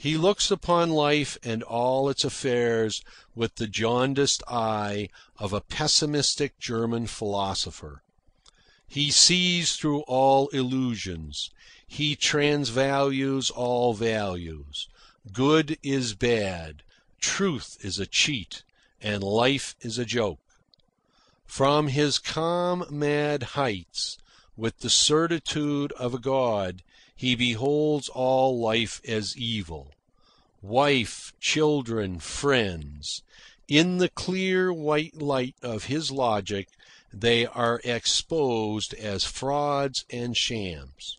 He looks upon life and all its affairs with the jaundiced eye of a pessimistic German philosopher. He sees through all illusions. He transvalues all values. Good is bad. Truth is a cheat. And life is a joke. From his calm, mad heights, with the certitude of a god, he beholds all life as evil. Wife, children, friends. In the clear white light of his logic, they are exposed as frauds and shams.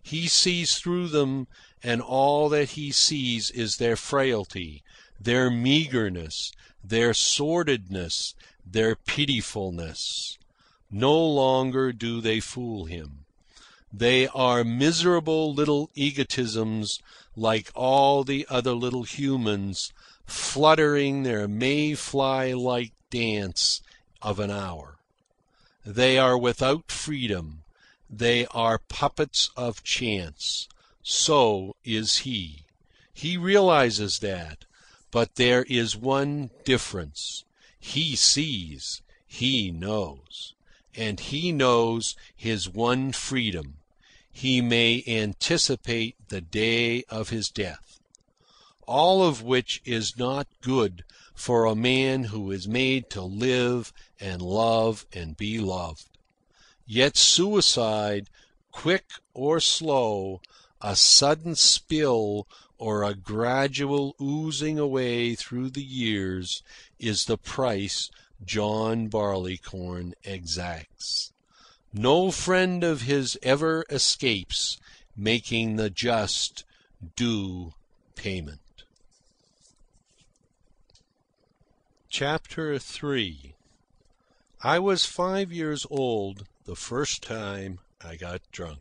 He sees through them, and all that he sees is their frailty, their meagreness, their sordidness, their pitifulness. No longer do they fool him. They are miserable little egotisms like all the other little humans, fluttering their mayfly-like dance of an hour. They are without freedom. They are puppets of chance. So is he. He realizes that. But there is one difference. He sees. He knows. And he knows his one freedom. He may anticipate the day of his death. All of which is not good for a man who is made to live and love and be loved. Yet suicide, quick or slow, a sudden spill or a gradual oozing away through the years, is the price John Barleycorn exacts. No friend of his ever escapes making the just due payment. Chapter 3. I was 5 years old the first time I got drunk.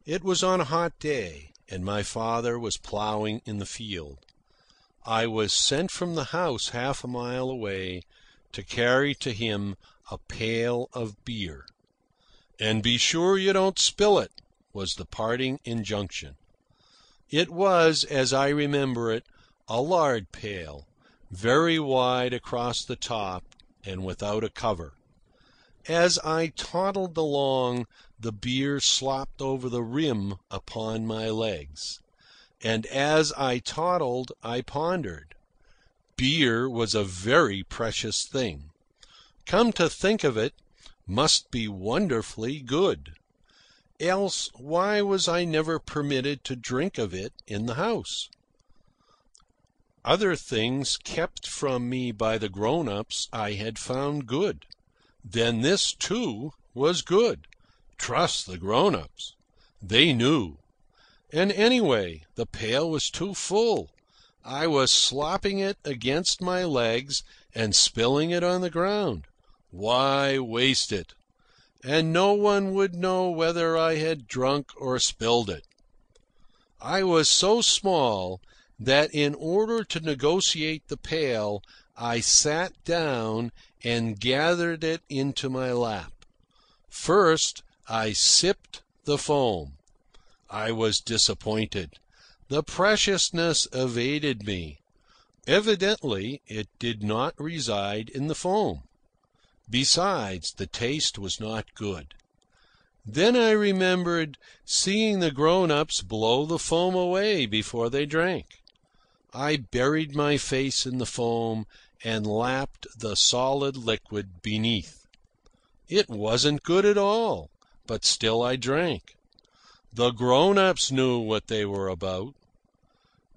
It was on a hot day, and my father was ploughing in the field. I was sent from the house half a mile away to carry to him a pail of beer. "And be sure you don't spill it," was the parting injunction. It was, as I remember it, a lard pail, very wide across the top and without a cover. As I toddled along, the beer slopped over the rim upon my legs. And as I toddled, I pondered. Beer was a very precious thing. Come to think of it, must be wonderfully good. Else why was I never permitted to drink of it in the house? Other things kept from me by the grown-ups I had found good. Then this, too, was good. Trust the grown-ups. They knew. And anyway, the pail was too full. I was slopping it against my legs and spilling it on the ground. Why waste it? And no one would know whether I had drunk or spilled it. I was so small that in order to negotiate the pail, I sat down and gathered it into my lap. First, I sipped the foam. I was disappointed. The preciousness evaded me. Evidently, it did not reside in the foam. Besides, the taste was not good. Then I remembered seeing the grown-ups blow the foam away before they drank. I buried my face in the foam and lapped the solid liquid beneath. It wasn't good at all, but still I drank. The grown-ups knew what they were about.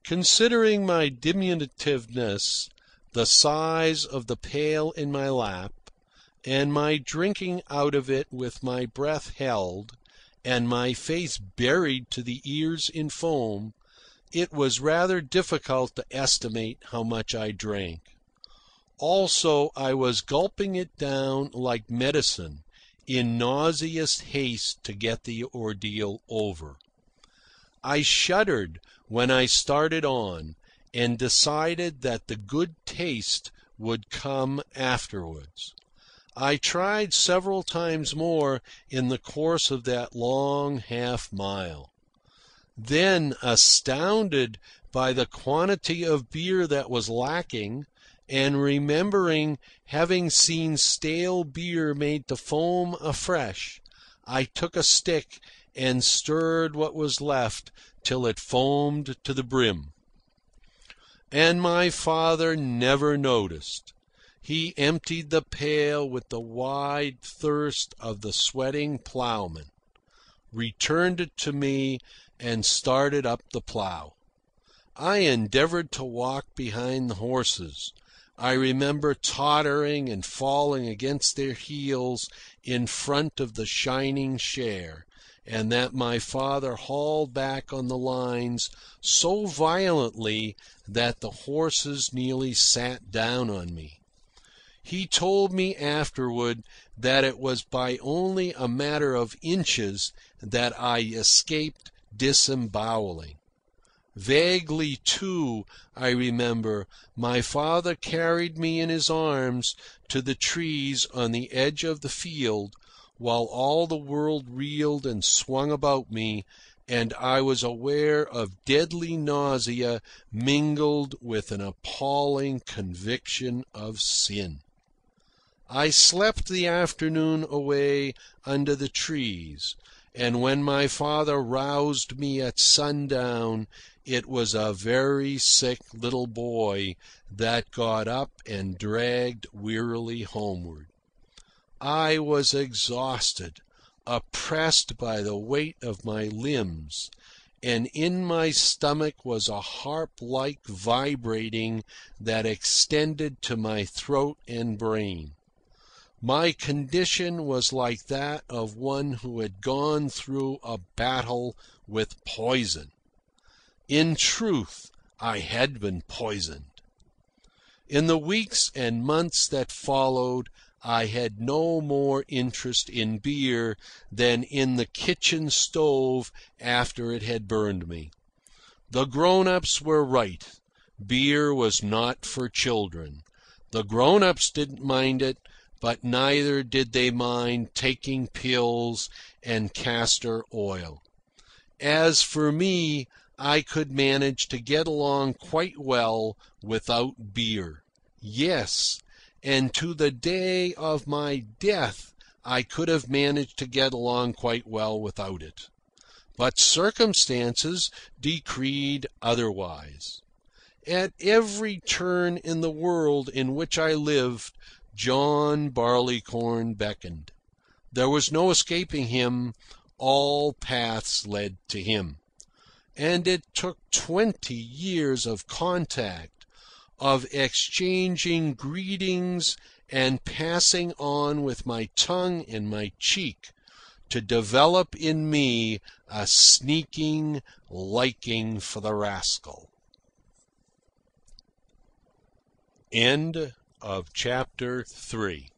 Considering my diminutiveness, the size of the pail in my lap, and my drinking out of it with my breath held, and my face buried to the ears in foam, it was rather difficult to estimate how much I drank. Also, I was gulping it down like medicine, in nauseous haste to get the ordeal over. I shuddered when I started on, and decided that the good taste would come afterwards. I tried several times more in the course of that long half-mile. Then, astounded by the quantity of beer that was lacking, and remembering having seen stale beer made to foam afresh, I took a stick and stirred what was left till it foamed to the brim. And my father never noticed. He emptied the pail with the wide thirst of the sweating ploughman, returned it to me, and started up the plough. I endeavoured to walk behind the horses. I remember tottering and falling against their heels in front of the shining share, and that my father hauled back on the lines so violently that the horses nearly sat down on me. He told me afterward that it was by only a matter of inches that I escaped disemboweling. Vaguely, too, I remember, my father carried me in his arms to the trees on the edge of the field, while all the world reeled and swung about me, and I was aware of deadly nausea mingled with an appalling conviction of sin. I slept the afternoon away under the trees, and when my father roused me at sundown, it was a very sick little boy that got up and dragged wearily homeward. I was exhausted, oppressed by the weight of my limbs, and in my stomach was a harp-like vibrating that extended to my throat and brain. My condition was like that of one who had gone through a battle with poison. In truth, I had been poisoned. In the weeks and months that followed, I had no more interest in beer than in the kitchen stove after it had burned me. The grown-ups were right. Beer was not for children. The grown-ups didn't mind it, but neither did they mind taking pills and castor oil. As for me, I could manage to get along quite well without beer. Yes, and to the day of my death I could have managed to get along quite well without it. But circumstances decreed otherwise. At every turn in the world in which I lived, John Barleycorn beckoned. There was no escaping him. All paths led to him. And it took 20 years of contact, of exchanging greetings and passing on with my tongue in my cheek, to develop in me a sneaking liking for the rascal. End of chapter 3.